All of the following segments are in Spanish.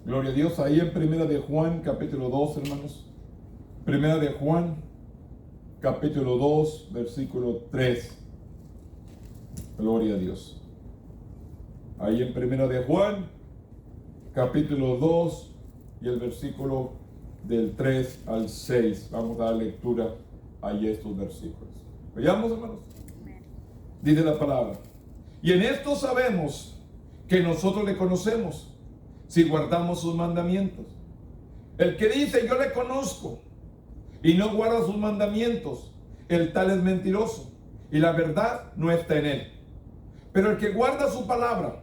Gloria a Dios. Ahí en Primera de Juan, capítulo 2, hermanos. Primera de Juan, capítulo 2, versículo 3. Gloria a Dios. Ahí en Primera de Juan, capítulo 2 y el versículo del 3 al 6. Vamos a dar lectura a estos versículos. Veamos, hermanos. Dice la palabra: y en esto sabemos que nosotros le conocemos, si guardamos sus mandamientos. El que dice yo le conozco y no guarda sus mandamientos, el tal es mentiroso, y la verdad no está en él. Pero el que guarda su palabra,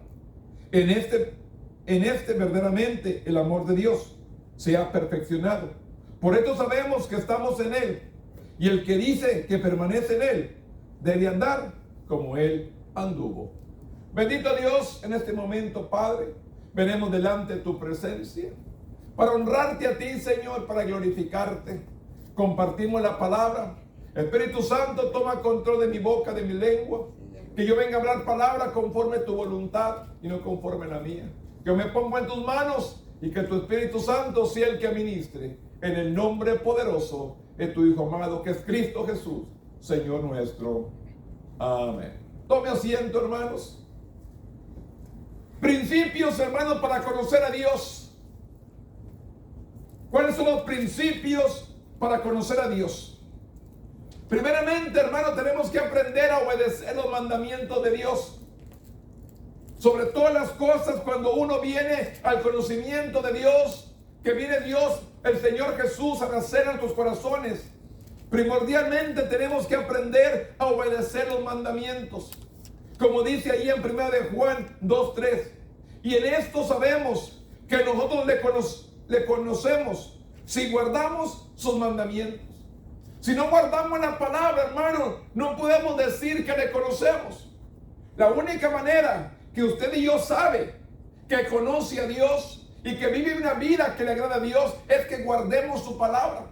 en este verdaderamente el amor de Dios se ha perfeccionado. Por esto sabemos que estamos en él, y el que dice que permanece en él debe andar como él anduvo. Bendito Dios, en este momento, Padre, venimos delante de tu presencia para honrarte a ti, Señor, para glorificarte. Compartimos la palabra. Espíritu Santo, toma control de mi boca, de mi lengua, que yo venga a hablar palabra conforme a tu voluntad y no conforme a la mía. Que yo me pongo en tus manos y que tu Espíritu Santo sea el que ministre, en el nombre poderoso de tu Hijo amado, que es Cristo Jesús, Señor nuestro. Amén. Tome asiento, hermanos. Principios, hermanos, para conocer a Dios. ¿Cuáles son los principios para conocer a Dios? Primeramente, hermanos, tenemos que aprender a obedecer los mandamientos de Dios. Sobre todas las cosas, cuando uno viene al conocimiento de Dios, que viene Dios, el Señor Jesús, a nacer en tus corazones, primordialmente tenemos que aprender a obedecer los mandamientos. Como dice ahí en 1 de Juan 2:3. Y en esto sabemos que nosotros le conocemos si guardamos sus mandamientos. Si no guardamos la palabra, hermano, no podemos decir que le conocemos. La única manera que usted y yo sabe que conoce a Dios y que vive una vida que le agrada a Dios es que guardemos su palabra.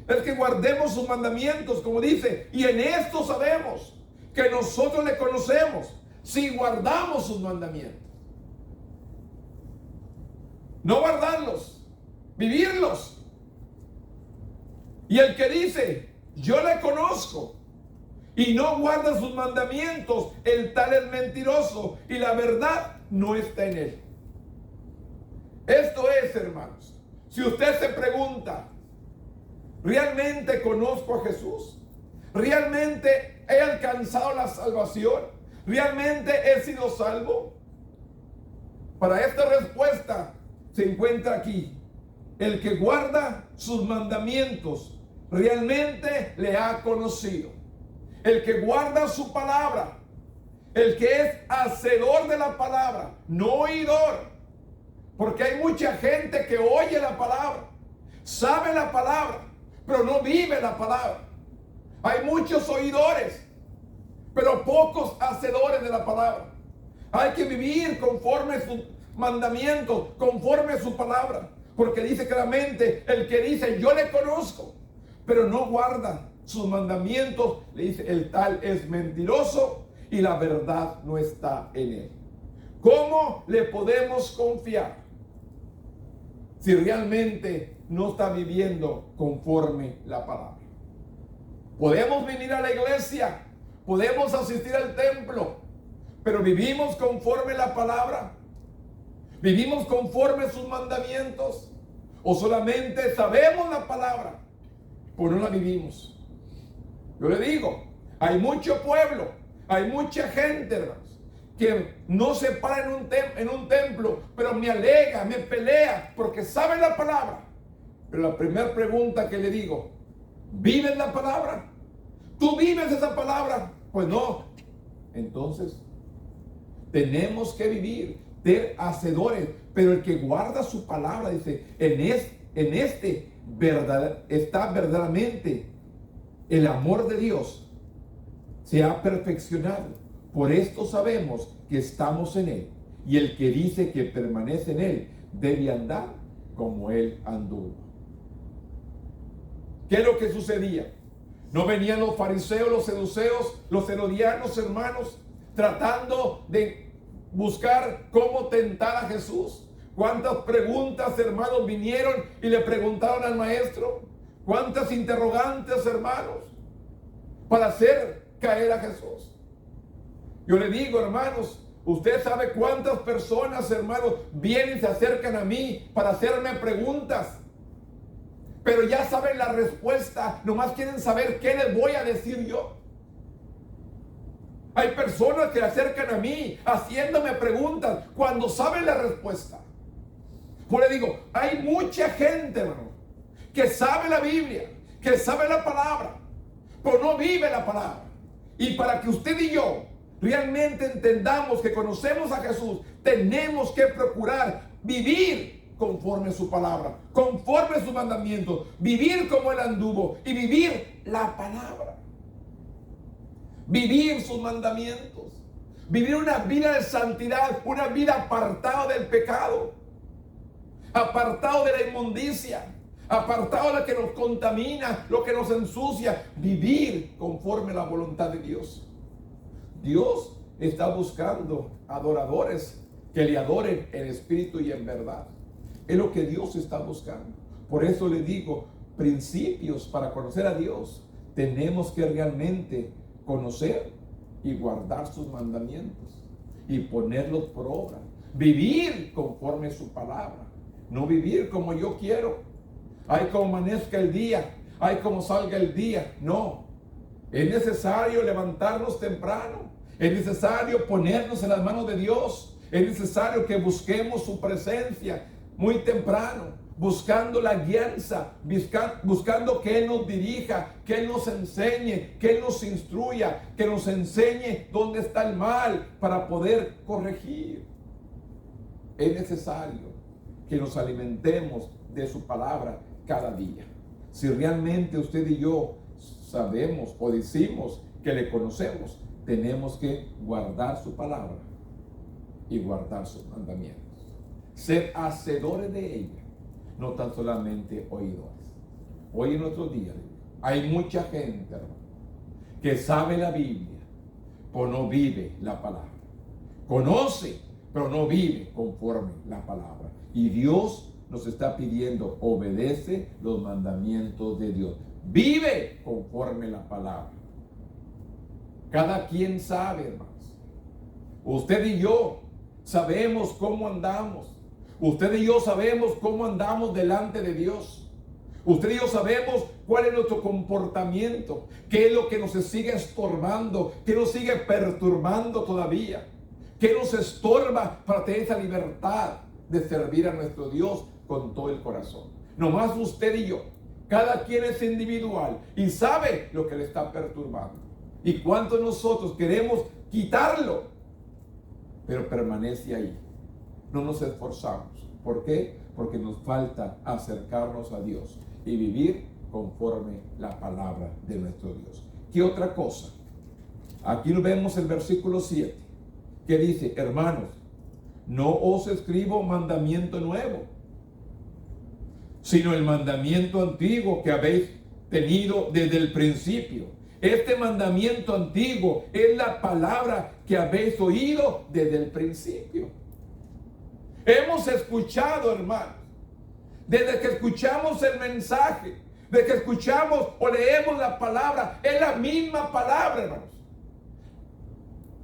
Es que guardemos sus mandamientos, como dice. Y en esto sabemos que nosotros le conocemos si guardamos sus mandamientos. No guardarlos, vivirlos. Y el que dice yo le conozco y no guarda sus mandamientos, el tal es mentiroso y la verdad no está en él. Esto es, hermanos, si usted se pregunta, ¿realmente conozco a Jesús? ¿Realmente he alcanzado la salvación? ¿Realmente he sido salvo? Para esta respuesta se encuentra aquí: el que guarda sus mandamientos realmente le ha conocido. El que guarda su palabra, el que es hacedor de la palabra, no oidor. Porque hay mucha gente que oye la palabra, sabe la palabra, pero no vive la palabra. Hay muchos oidores, pero pocos hacedores de la palabra. Hay que vivir conforme a sus mandamientos, conforme a su palabra. Porque dice claramente, el que dice yo le conozco, pero no guarda sus mandamientos, le dice el tal es mentiroso y la verdad no está en él. ¿Cómo le podemos confiar si realmente no está viviendo conforme la palabra? Podemos venir a la iglesia, podemos asistir al templo, pero ¿vivimos conforme la palabra? ¿Vivimos conforme sus mandamientos? ¿O solamente sabemos la palabra, pero no la vivimos? Yo le digo, hay mucho pueblo, hay mucha gente, hermanos, que no se para en un templo, pero me alega, me pelea, porque sabe la palabra. Pero la primera pregunta que le digo, ¿vives la palabra? ¿Tú vives esa palabra? Pues no. Entonces, tenemos que vivir, ser hacedores. Pero el que guarda su palabra, dice, en este verdad, está verdaderamente el amor de Dios. Se ha perfeccionado. Por esto sabemos que estamos en él. Y el que dice que permanece en él debe andar como él anduvo. ¿Qué es lo que sucedía? ¿No venían los fariseos, los saduceos, los herodianos, hermanos, tratando de buscar cómo tentar a Jesús? ¿Cuántas preguntas, hermanos, vinieron y le preguntaron al maestro? ¿Cuántas interrogantes, hermanos, para hacer caer a Jesús? Yo le digo, hermanos, usted sabe cuántas personas, hermanos, vienen y se acercan a mí para hacerme preguntas, pero ya saben la respuesta, nomás quieren saber qué les voy a decir yo. Hay personas que se acercan a mí haciéndome preguntas cuando saben la respuesta. Por eso digo, hay mucha gente, hermano, que sabe la Biblia, que sabe la palabra, pero no vive la palabra. Y para que usted y yo realmente entendamos que conocemos a Jesús, tenemos que procurar vivir conforme su palabra, conforme sus mandamientos, vivir como Él anduvo y vivir la palabra. Vivir sus mandamientos, vivir una vida de santidad, una vida apartada del pecado, apartado de la inmundicia, apartado de lo que nos contamina, lo que nos ensucia, vivir conforme a la voluntad de Dios. Dios está buscando adoradores que le adoren en espíritu y en verdad. Es lo que Dios está buscando. Por eso le digo, principios para conocer a Dios. Tenemos que realmente conocer y guardar sus mandamientos y ponerlos por obra. Vivir conforme a su palabra. No vivir como yo quiero. Ay, como amanezca el día. Ay, como salga el día. No. Es necesario levantarnos temprano. Es necesario ponernos en las manos de Dios. Es necesario que busquemos su presencia muy temprano, buscando la guianza, buscando que Él nos dirija, que Él nos enseñe, que Él nos instruya, que nos enseñe dónde está el mal para poder corregir. Es necesario que nos alimentemos de su palabra cada día. Si realmente usted y yo sabemos o decimos que le conocemos, tenemos que guardar su palabra y guardar sus mandamientos. Ser hacedores de ella, no tan solamente oidores. Hoy en nuestros días hay mucha gente, hermano, que sabe la Biblia, pero no vive la palabra. Conoce, pero no vive conforme la palabra. Y Dios nos está pidiendo, obedece los mandamientos de Dios. Vive conforme la palabra. Cada quien sabe, hermanos. Usted y yo sabemos cómo andamos. Usted y yo sabemos cómo andamos delante de Dios. Usted y yo sabemos cuál es nuestro comportamiento, qué es lo que nos sigue estorbando, qué nos sigue perturbando todavía, qué nos estorba para tener esa libertad de servir a nuestro Dios con todo el corazón. Nomás usted y yo, cada quien es individual y sabe lo que le está perturbando. Y cuántos nosotros queremos quitarlo, pero permanece ahí. No nos esforzamos. ¿Por qué? Porque nos falta acercarnos a Dios y vivir conforme la palabra de nuestro Dios. ¿Qué otra cosa? Aquí lo vemos el versículo 7, que dice, hermanos, no os escribo mandamiento nuevo, sino el mandamiento antiguo que habéis tenido desde el principio. Este mandamiento antiguo es la palabra que habéis oído desde el principio. Hemos escuchado, hermanos, desde que escuchamos el mensaje, desde que escuchamos o leemos la palabra, es la misma palabra, hermanos.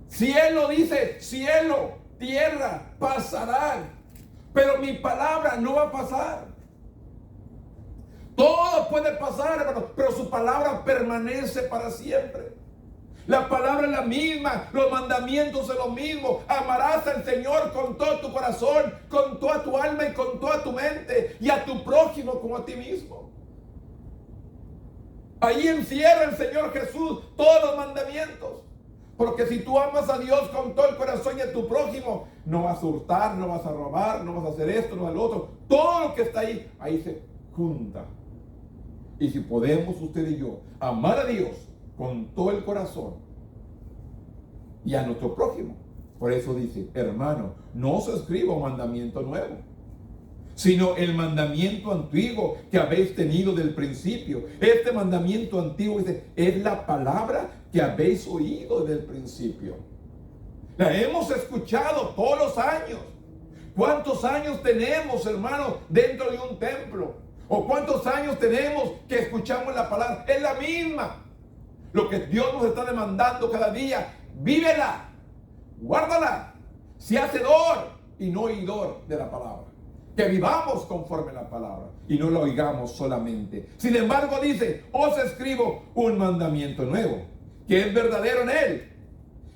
Cielo dice, cielo, tierra pasarán, pero mi palabra no va a pasar. Todo puede pasar, hermanos, pero su palabra permanece para siempre. La palabra es la misma, los mandamientos son los mismos. Amarás al Señor con todo tu corazón, con toda tu alma y con toda tu mente, y a tu prójimo como a ti mismo. Ahí encierra el Señor Jesús todos los mandamientos. Porque si tú amas a Dios con todo el corazón y a tu prójimo, no vas a hurtar, no vas a robar, no vas a hacer esto, no al otro. Todo lo que está ahí, ahí se junta. Y si podemos usted y yo amar a Dios con todo el corazón y a nuestro prójimo, por eso dice, hermano, no os escribo mandamiento nuevo, sino el mandamiento antiguo que habéis tenido del principio. Este mandamiento antiguo dice, es la palabra que habéis oído del principio. La hemos escuchado todos los años, ¿Cuántos años tenemos, hermanos, dentro de un templo? ¿O cuántos años tenemos que escuchamos la palabra? Es la misma. Lo que Dios nos está demandando cada día, vívela, guárdala, sé hacedor y no oidor de la palabra. Que vivamos conforme a la palabra y no la oigamos solamente. Sin embargo dice, os escribo un mandamiento nuevo, que es verdadero en él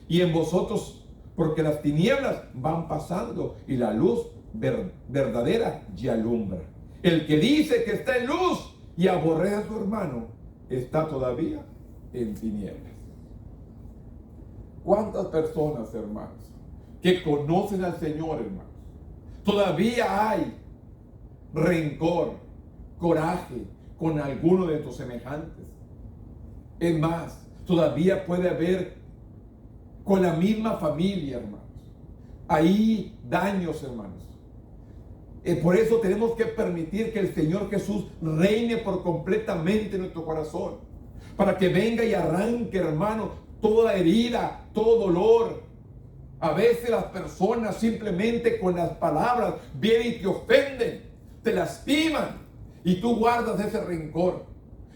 y en vosotros, porque las tinieblas van pasando y la luz verdadera ya alumbra. El que dice que está en luz y aborrece a su hermano, está todavía en tinieblas. ¿Cuántas personas, hermanos, que conocen al Señor, hermanos, todavía hay rencor, coraje con alguno de tus semejantes? Es más, todavía puede haber con la misma familia, hermanos. Hay daños, hermanos. Por eso tenemos que permitir que el Señor Jesús reine por completamente en nuestro corazón. Para que venga y arranque, hermano, toda herida, todo dolor. A veces las personas simplemente con las palabras vienen y te ofenden, te lastiman y tú guardas ese rencor.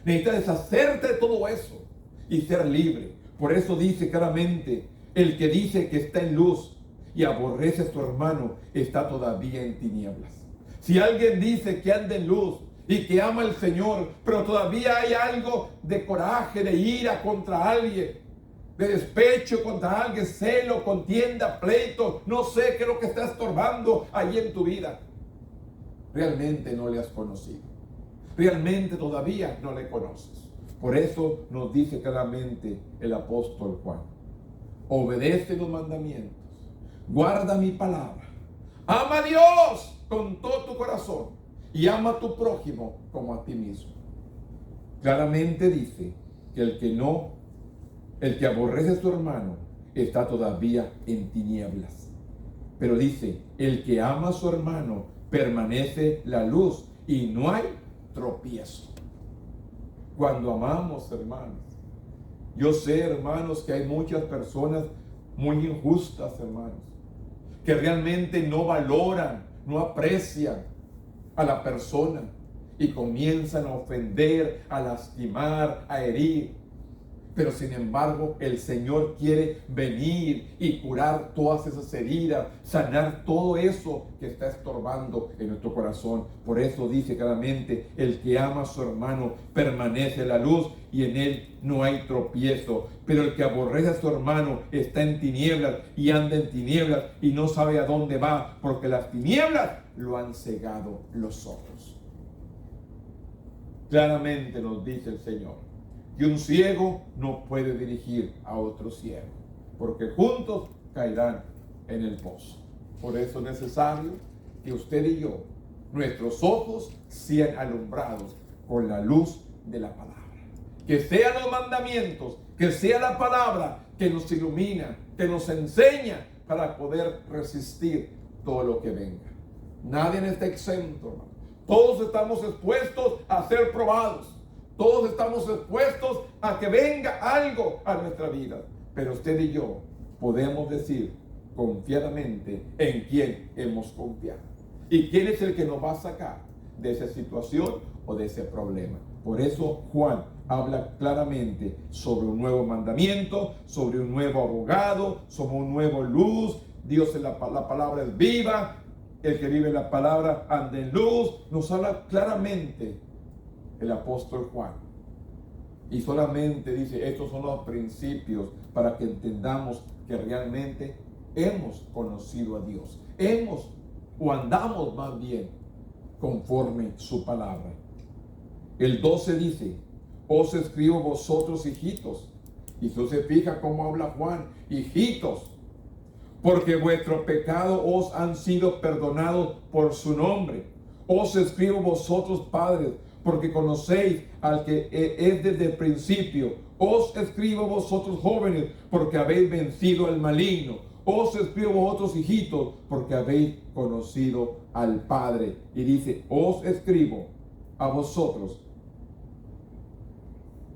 Necesitas deshacerte de todo eso y ser libre. Por eso dice claramente, el que dice que está en luz y aborrece a su hermano está todavía en tinieblas. Si alguien dice que anda en luz y que ama al Señor, pero todavía hay algo de coraje, de ira contra alguien, de despecho contra alguien, celo, contienda, pleito, no sé qué es lo que está estorbando allí en tu vida, realmente no le has conocido. Realmente todavía no le conoces. Por eso nos dice claramente el apóstol Juan: obedece los mandamientos, guarda mi palabra, ama a Dios con todo tu corazón y ama a tu prójimo como a ti mismo. Claramente dice que el que aborrece a su hermano está todavía en tinieblas. Pero dice, el que ama a su hermano permanece la luz y no hay tropiezo. Cuando amamos, hermanos, yo sé, hermanos, que hay muchas personas muy injustas, hermanos, que realmente no valoran, no aprecian a la persona y comienzan a ofender, a lastimar, a herir. Pero sin embargo, el Señor quiere venir y curar todas esas heridas, sanar todo eso que está estorbando en nuestro corazón. Por eso dice claramente, el que ama a su hermano permanece en la luz y en él no hay tropiezo. Pero el que aborrece a su hermano está en tinieblas y anda en tinieblas y no sabe a dónde va, porque las tinieblas lo han cegado los ojos. Claramente nos dice el Señor que un ciego no puede dirigir a otro ciego, porque juntos caerán en el pozo. Por eso es necesario que usted y yo, nuestros ojos sean alumbrados con la luz de la palabra. Que sean los mandamientos, que sea la palabra que nos ilumina, que nos enseña para poder resistir todo lo que venga. Nadie está exento, hermano. Todos estamos expuestos a ser probados. Todos estamos expuestos a que venga algo a nuestra vida. Pero usted y yo podemos decir confiadamente en quién hemos confiado. Y quién es el que nos va a sacar de esa situación o de ese problema. Por eso Juan habla claramente sobre un nuevo mandamiento, sobre un nuevo abogado, sobre un nuevo luz. Dios, la palabra es viva. El que vive la palabra anda en luz. Nos habla claramente el apóstol Juan. Y solamente dice, estos son los principios para que entendamos que realmente hemos conocido a Dios. O andamos más bien conforme su palabra. El 12 dice, os escribo vosotros, hijitos. Y si se fija cómo habla Juan, hijitos, porque vuestros pecados os han sido perdonados por su nombre. Os escribo vosotros, padres, porque conocéis al que es desde el principio. Os escribo vosotros, jóvenes, porque habéis vencido al maligno. Os escribo vosotros, hijitos, porque habéis conocido al Padre. Y dice, os escribo a vosotros,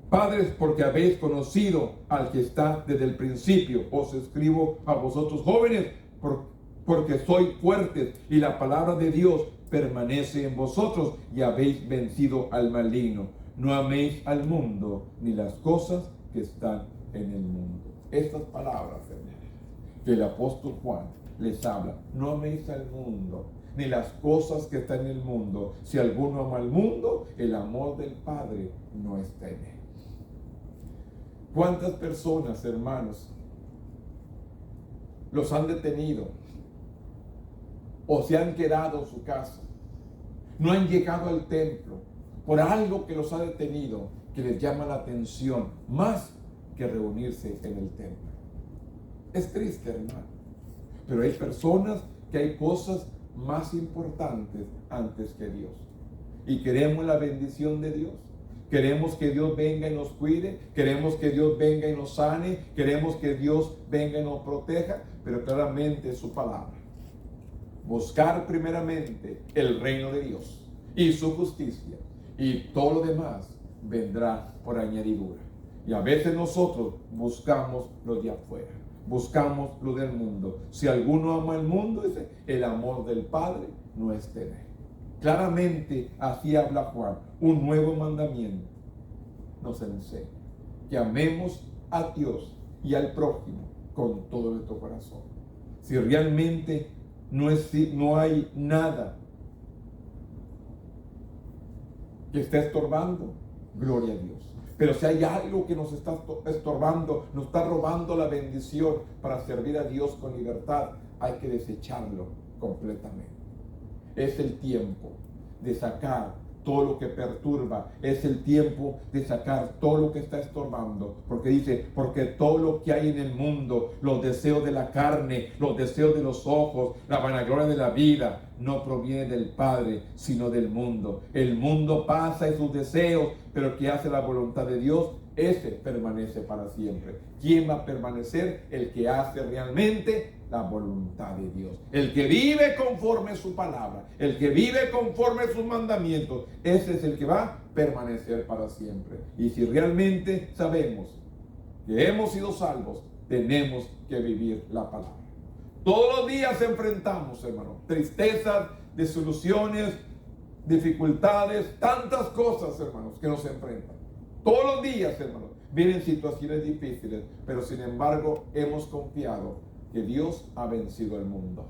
padres, porque habéis conocido al que está desde el principio. Os escribo a vosotros, jóvenes, porque sois fuertes y la palabra de Dios permanece en vosotros y habéis vencido al maligno. No améis al mundo ni las cosas que están en el mundo. Estas palabras, hermanos, que el apóstol Juan les habla. No améis al mundo ni las cosas que están en el mundo. Si alguno ama al mundo, el amor del Padre no está en él. ¿Cuántas personas, hermanos, los han detenido o se han quedado en su casa? No han llegado al templo por algo que los ha detenido, que les llama la atención más que reunirse en el templo. Es triste, hermano, pero hay personas que hay cosas más importantes antes que Dios. Y queremos la bendición de Dios. Queremos que Dios venga y nos cuide. Queremos que Dios venga y nos sane. Queremos que Dios venga y nos proteja. Pero claramente es su palabra. Buscar primeramente el reino de Dios y su justicia. Y todo lo demás vendrá por añadidura. Y a veces nosotros buscamos lo de afuera. Buscamos lo del mundo. Si alguno ama el mundo, dice, el amor del Padre no está en él. Claramente así habla Juan. Un nuevo mandamiento nos enseña que amemos a Dios y al prójimo con todo nuestro corazón. Si realmente no hay nada que esté estorbando, gloria a Dios. Pero si hay algo que nos está estorbando, nos está robando la bendición para servir a Dios con libertad, hay que desecharlo completamente. Es el tiempo de sacar todo lo que perturba, es el tiempo de sacar todo lo que está estorbando, porque dice, porque todo lo que hay en el mundo, los deseos de la carne, los deseos de los ojos, la vanagloria de la vida, no proviene del Padre, sino del mundo. El mundo pasa y sus deseos, pero el que hace la voluntad de Dios, ese permanece para siempre. ¿Quién va a permanecer? El que hace realmente la voluntad de Dios. El que vive conforme a su palabra, el que vive conforme a sus mandamientos, ese es el que va a permanecer para siempre. Y si realmente sabemos que hemos sido salvos, tenemos que vivir la palabra. Todos los días enfrentamos, hermano, tristezas, desilusiones, dificultades, tantas cosas, hermanos, que nos enfrentan. Todos los días, hermanos, vienen situaciones difíciles, pero sin embargo hemos confiado que Dios ha vencido el mundo.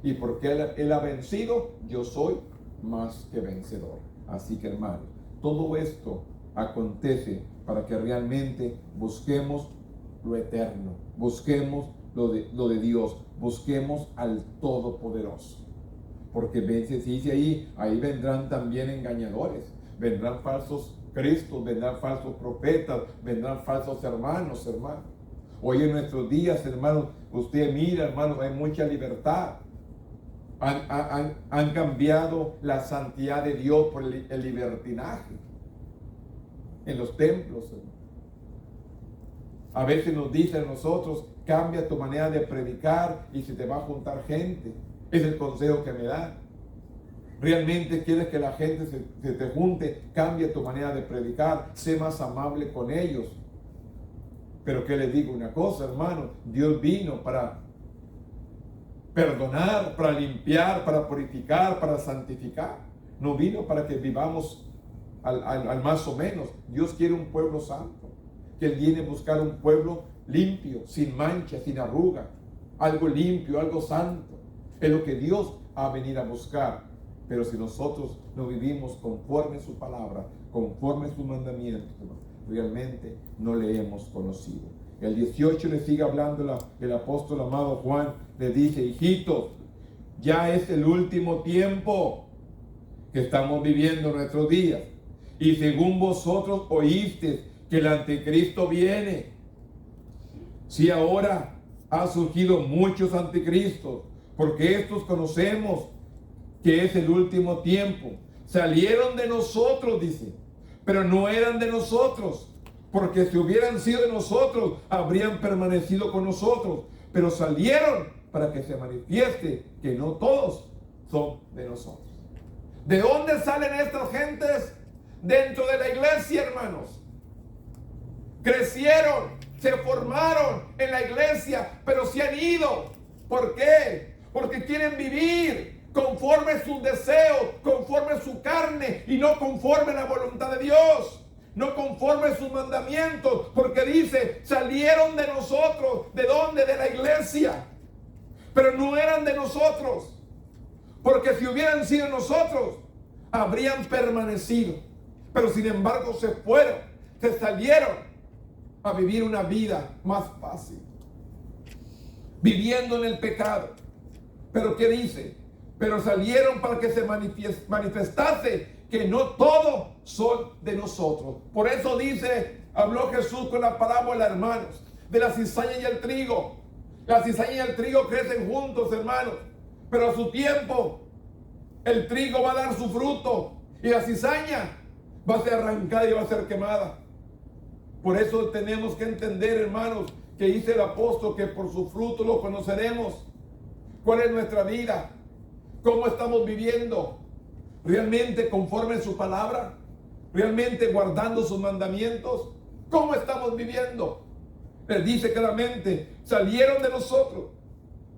Y porque Él ha vencido, yo soy más que vencedor. Así que, hermanos, todo esto acontece para que realmente busquemos lo eterno, busquemos lo de Dios, busquemos al Todopoderoso. Porque se dice ahí vendrán también engañadores, vendrán falsos cristos, vendrán falsos profetas, vendrán falsos hermanos. Hoy en nuestros días, hermanos, usted mira, hermanos, hay mucha libertad. Han cambiado la santidad de Dios por el libertinaje en los templos, hermanos. A veces nos dicen a nosotros, cambia tu manera de predicar y se te va a juntar gente. Es el consejo que me da. Realmente quieres que la gente se te junte, cambia tu manera de predicar, sé más amable con ellos. Pero que les digo una cosa, hermano, Dios vino para perdonar, para limpiar, para purificar, para santificar. No vino para que vivamos al más o menos. Dios quiere un pueblo santo, que Él viene a buscar un pueblo limpio, sin mancha, sin arruga, algo limpio, algo santo. Es lo que Dios ha venido a buscar. Pero si nosotros no vivimos conforme a su palabra, conforme a sus mandamientos, realmente no le hemos conocido. El 18 le sigue hablando el apóstol amado Juan, le dice, hijitos, ya es el último tiempo que estamos viviendo en nuestros días. Y según vosotros oísteis que el anticristo viene. Si ahora ha surgido muchos anticristos, porque estos conocemos que es el último tiempo. Salieron de nosotros, dice, pero no eran de nosotros, porque si hubieran sido de nosotros, habrían permanecido con nosotros, pero salieron para que se manifieste que no todos son de nosotros. ¿De dónde salen estas gentes? Dentro de la iglesia, hermanos. Crecieron, se formaron en la iglesia, pero se han ido. ¿Por qué? porque quieren vivir conforme a sus deseos, conforme a su carne y no conforme a la voluntad de Dios. No conforme a sus mandamientos, porque dice, salieron de nosotros. ¿De dónde? De la iglesia. Pero no eran de nosotros, porque si hubieran sido nosotros, habrían permanecido. Pero sin embargo se fueron, se salieron a vivir una vida más fácil, viviendo en el pecado. Pero ¿qué dice? Pero salieron para que se manifestase que no todos son de nosotros. Por eso dice, habló Jesús con la parábola, hermanos, de la cizaña y el trigo. La cizaña y el trigo crecen juntos, hermanos, pero a su tiempo el trigo va a dar su fruto y la cizaña va a ser arrancada y va a ser quemada. Por eso tenemos que entender, hermanos, que dice el apóstol que por su fruto lo conoceremos. ¿Cuál es nuestra vida? ¿Cómo estamos viviendo? ¿Realmente conforme a su palabra? ¿Realmente guardando sus mandamientos? ¿Cómo estamos viviendo? Él dice claramente, salieron de nosotros,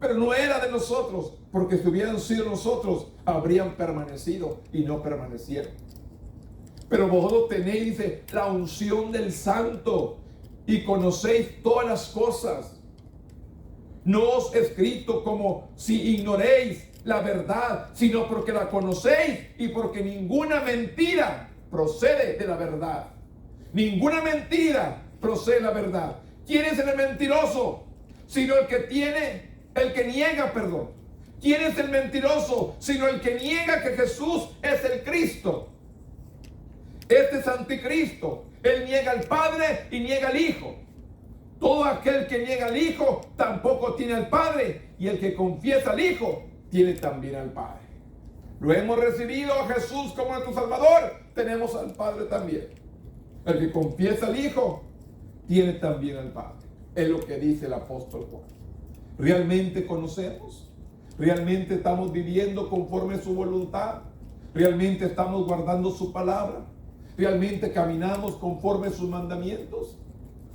pero no era de nosotros, porque si hubieran sido nosotros, habrían permanecido y no permanecieron. Pero vosotros tenéis, dice, la unción del Santo y conocéis todas las cosas. No os he escrito como si ignoréis la verdad, sino porque la conocéis y porque ninguna mentira procede de la verdad. Ninguna mentira procede de la verdad. ¿Quién es el mentiroso? Sino el que niega. ¿Quién es el mentiroso? Sino el que niega que Jesús es el Cristo. Este es anticristo. Él niega al Padre y niega al Hijo. Todo aquel que niega al Hijo tampoco tiene al Padre. Y el que confiesa al Hijo tiene también al Padre. Lo hemos recibido a Jesús como nuestro Salvador, tenemos al Padre también. El que confiesa al Hijo tiene también al Padre. Es lo que dice el apóstol Juan. ¿Realmente conocemos? ¿Realmente estamos viviendo conforme a su voluntad? ¿Realmente estamos guardando su palabra? ¿Realmente caminamos conforme a sus mandamientos?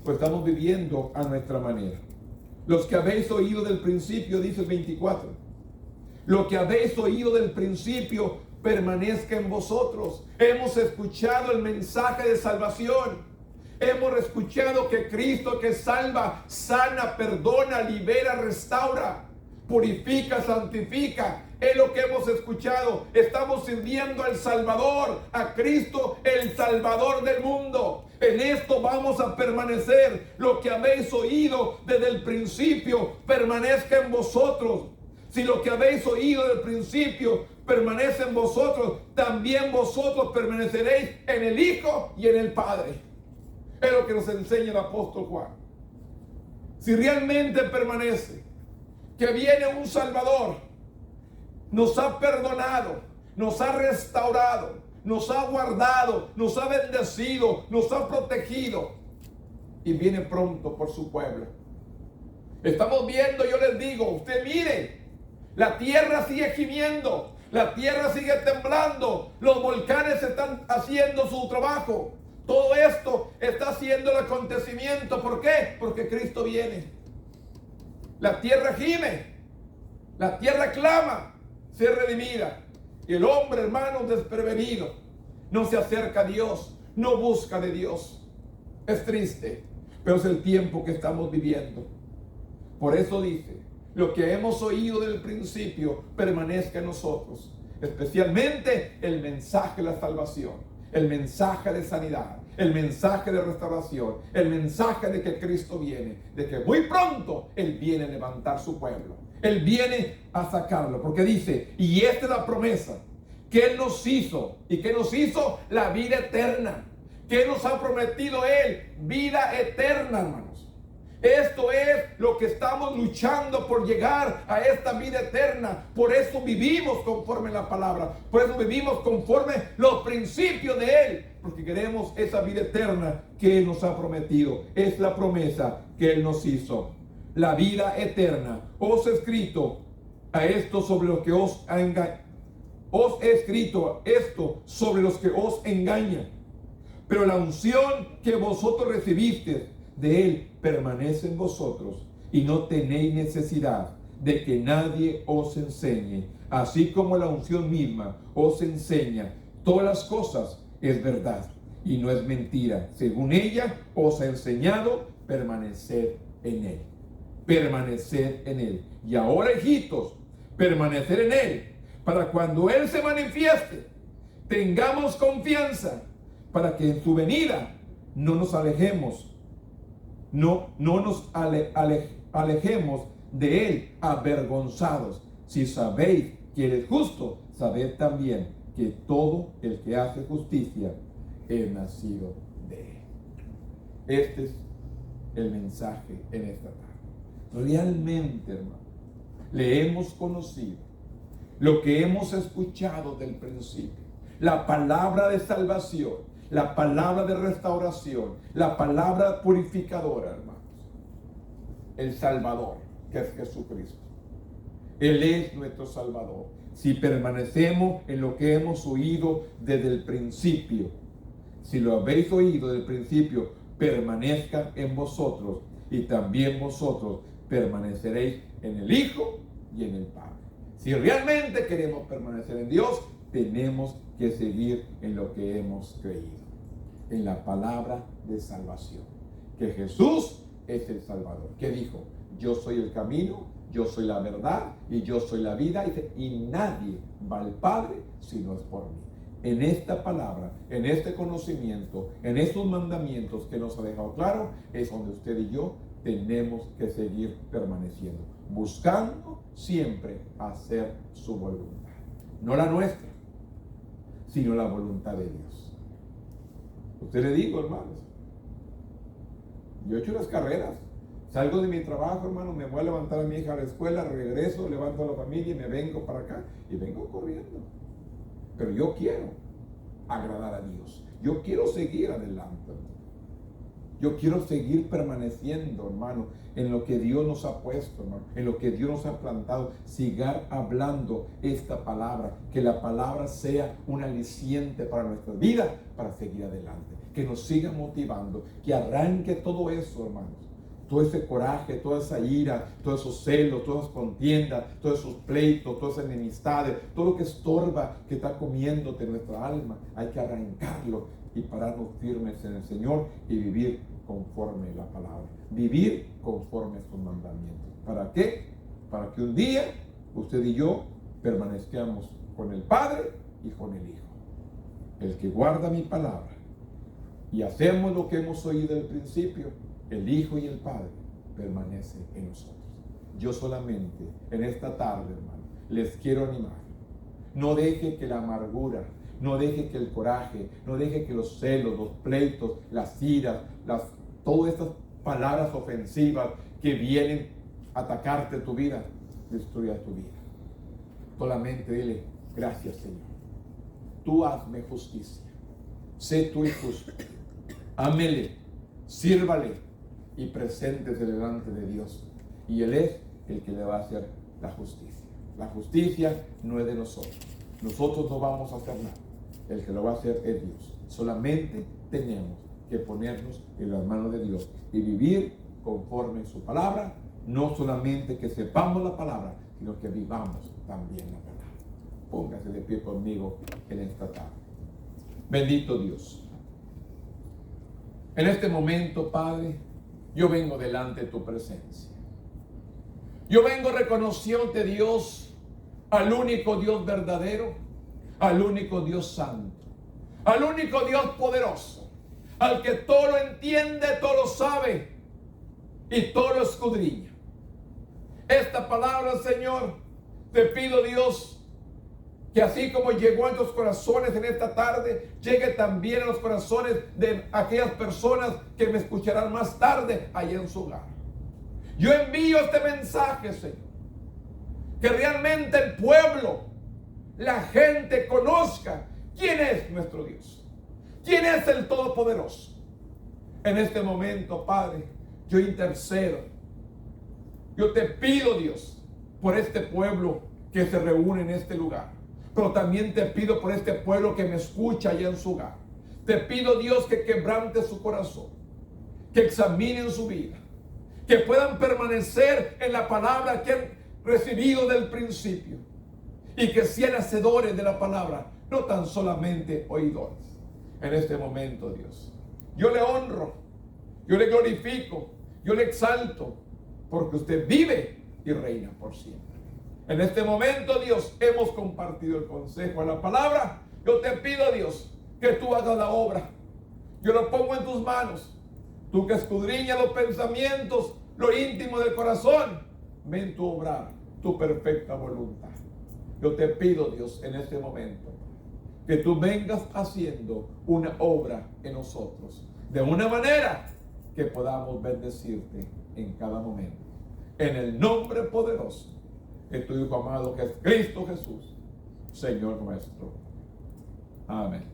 Pues estamos viviendo a nuestra manera. Los que habéis oído del principio, dice el 24. Lo que habéis oído del principio permanezca en vosotros. Hemos escuchado el mensaje de salvación. Hemos escuchado que Cristo que salva, sana, perdona, libera, restaura, purifica, santifica. Es lo que hemos escuchado. Estamos sirviendo al Salvador, a Cristo, el Salvador del mundo. En esto vamos a permanecer. Lo que habéis oído desde el principio permanezca en vosotros. Si lo que habéis oído del principio permanece en vosotros, también vosotros permaneceréis en el Hijo y en el Padre. Es lo que nos enseña el apóstol Juan. Si realmente permanece, que viene un Salvador, nos ha perdonado, nos ha restaurado, nos ha guardado, nos ha bendecido, nos ha protegido y viene pronto por su pueblo. Estamos viendo, yo les digo, usted mire, la tierra sigue gimiendo, la tierra sigue temblando, los volcanes están haciendo su trabajo. Todo esto está haciendo el acontecimiento. ¿Por qué? Porque Cristo viene. La tierra gime, la tierra clama, ser redimida. Y el hombre, hermano, desprevenido, no se acerca a Dios, no busca de Dios. Es triste, pero es el tiempo que estamos viviendo. Por eso dice, lo que hemos oído del principio permanezca en nosotros, especialmente el mensaje de la salvación, el mensaje de sanidad, el mensaje de restauración, el mensaje de que Cristo viene, de que muy pronto Él viene a levantar su pueblo, Él viene a sacarlo, porque dice, y esta es la promesa que Él nos hizo. ¿Y qué nos hizo? La vida eterna. ¿Qué nos ha prometido Él? Vida eterna, hermanos. Esto es lo que estamos luchando por llegar a esta vida eterna. Por eso vivimos conforme a la palabra. Por eso vivimos conforme los principios de Él. Porque queremos esa vida eterna que Él nos ha prometido. Es la promesa que Él nos hizo. La vida eterna. Os he escrito a esto sobre los que os engañan. Os he escrito esto sobre los que os engañan. Pero la unción que vosotros recibisteis de Él permanece en vosotros y no tenéis necesidad de que nadie os enseñe, así como la unción misma os enseña todas las cosas, es verdad y no es mentira. Según ella os ha enseñado, permanecer en él. Permanecer en él. Y ahora, hijitos, permanecer en él, para cuando él se manifieste, tengamos confianza, para que en su venida no nos alejemos, no nos alejemos de él avergonzados. Si sabéis que él es justo, sabed también que todo el que hace justicia es nacido de él. Este es el mensaje en esta tarde. Realmente, hermano, le hemos conocido lo que hemos escuchado del principio, la palabra de salvación, la palabra de restauración, la palabra purificadora, hermanos. El Salvador, que es Jesucristo. Él es nuestro Salvador. Si permanecemos en lo que hemos oído desde el principio, si lo habéis oído desde el principio, permanezca en vosotros, y también vosotros permaneceréis en el Hijo y en el Padre. Si realmente queremos permanecer en Dios, tenemos que seguir en lo que hemos creído, en la palabra de salvación, que Jesús es el Salvador, que dijo: yo soy el camino, yo soy la verdad y yo soy la vida, y nadie va al Padre si no es por mí. En esta palabra, en este conocimiento, en estos mandamientos que nos ha dejado claro, es donde usted y yo tenemos que seguir permaneciendo, buscando siempre hacer su voluntad, no la nuestra, sino la voluntad de Dios. Usted le digo, hermanos, yo he hecho las carreras, salgo de mi trabajo, hermano, me voy a levantar a mi hija a la escuela, regreso, levanto a la familia y me vengo para acá y vengo corriendo. Pero yo quiero agradar a Dios, yo quiero seguir adelante, yo quiero seguir permaneciendo, hermano, en lo que Dios nos ha puesto, hermano, en lo que Dios nos ha plantado. Sigar hablando esta palabra, que la palabra sea un aliciente para nuestra vida, para seguir adelante, que nos siga motivando, que arranque todo eso, hermanos, todo ese coraje, toda esa ira, todos esos celos, todas esas contiendas, todos esos pleitos, todas esas enemistades, todo lo que estorba, que está comiéndote nuestra alma. Hay que arrancarlo y pararnos firmes en el Señor y vivir conforme la palabra, vivir conforme sus mandamientos. ¿Para qué? Para que un día usted y yo permanezcamos con el Padre y con el Hijo. El que guarda mi palabra y hacemos lo que hemos oído al principio, el Hijo y el Padre permanece en nosotros. Yo solamente en esta tarde, hermano, les quiero animar. No deje que la amargura, no deje que el coraje, no deje que los celos, los pleitos, las iras, todas estas palabras ofensivas que vienen a atacarte tu vida, destruya tu vida. Solamente dile: gracias, Señor. Tú hazme justicia. Sé tú el justo. Ámele, sírvale y preséntese delante de Dios. Y Él es el que le va a hacer la justicia. La justicia no es de nosotros. Nosotros no vamos a hacer nada. El que lo va a hacer es Dios. Solamente tenemos que ponernos en las manos de Dios y vivir conforme su palabra. No solamente que sepamos la palabra, sino que vivamos también la palabra. Póngase de pie conmigo en esta tarde. Bendito Dios. En este momento, Padre, yo vengo delante de tu presencia. Yo vengo reconociéndote, Dios, al único Dios verdadero, al único Dios santo, al único Dios poderoso, al que todo lo entiende, todo lo sabe y todo lo escudriña. Esta palabra, Señor, te pido, Dios, que así como llegó a nuestros corazones en esta tarde, llegue también a los corazones de aquellas personas que me escucharán más tarde allá en su hogar. Yo envío este mensaje, Señor, que realmente el pueblo, la gente conozca quién es nuestro Dios, quién es el Todopoderoso. En este momento, Padre, yo intercedo. Yo te pido, Dios, por este pueblo que se reúne en este lugar. Pero también te pido por este pueblo que me escucha allá en su hogar. Te pido, Dios, que quebrante su corazón, que examinen su vida, que puedan permanecer en la palabra, que recibido del principio, y que sean hacedores de la palabra, no tan solamente oidores. En este momento, Dios, yo le honro, yo le glorifico, yo le exalto, porque usted vive y reina por siempre. En este momento, Dios, hemos compartido el consejo de la palabra. Yo te pido, Dios, que tú hagas la obra. Yo lo pongo en tus manos. Tú que escudriñas los pensamientos, lo íntimo del corazón, ven tu obrar, tu perfecta voluntad. Yo te pido, Dios, en este momento, que tú vengas haciendo una obra en nosotros, de una manera que podamos bendecirte en cada momento. En el nombre poderoso de tu Hijo amado, que es Cristo Jesús, Señor nuestro. Amén.